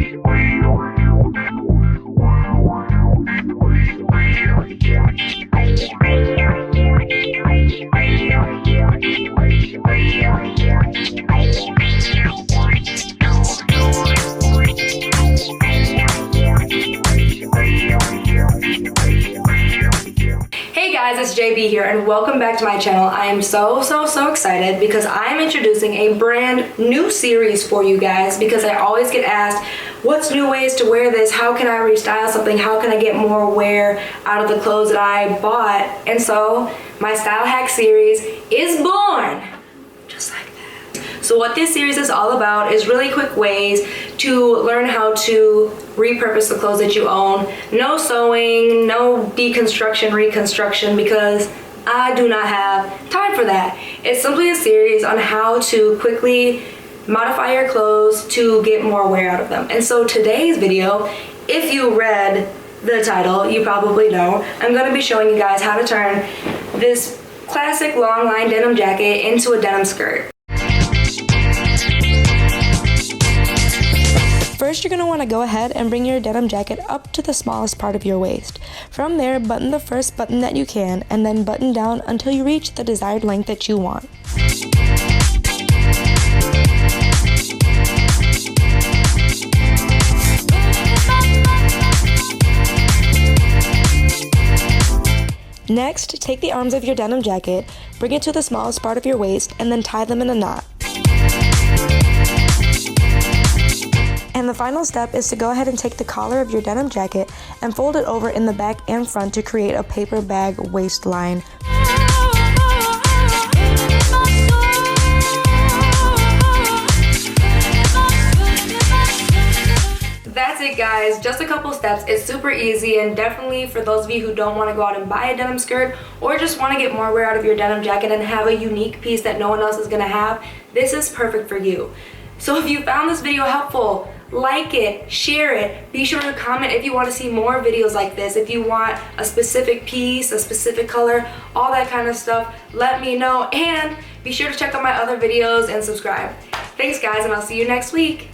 Hey guys, it's JB here and welcome back to my channel. I am so excited because I'm introducing a brand new series for you guys because I always get asked, what's new ways to wear this? How can I restyle something? How can I get more wear out of the clothes that I bought? And so my style hack series is born. Just like that. So what this series is all about is really quick ways to learn how to repurpose the clothes that you own. No sewing, no deconstruction, reconstruction, because I do not have time for that. It's simply a series on how to quickly modify your clothes to get more wear out of them. And so today's video, if you read the title, you probably know, I'm going to be showing you guys how to turn this classic long line denim jacket into a denim skirt. First, you're going to want to go ahead and bring your denim jacket up to the smallest part of your waist. From there, button the first button that you can, and then button down until you reach the desired length that you want. Next, take the arms of your denim jacket, bring it to the smallest part of your waist, and then tie them in a knot. And the final step is to go ahead and take the collar of your denim jacket and fold it over in the back and front to create a paper bag waistline. That's it guys, just a couple steps. It's super easy, and definitely for those of you who don't want to go out and buy a denim skirt or just want to get more wear out of your denim jacket and have a unique piece that no one else is going to have, this is perfect for you. So if you found this video helpful, like it, share it, be sure to comment if you want to see more videos like this. If you want a specific piece, a specific color, all that kind of stuff, let me know, and be sure to check out my other videos and subscribe. Thanks guys, and I'll see you next week.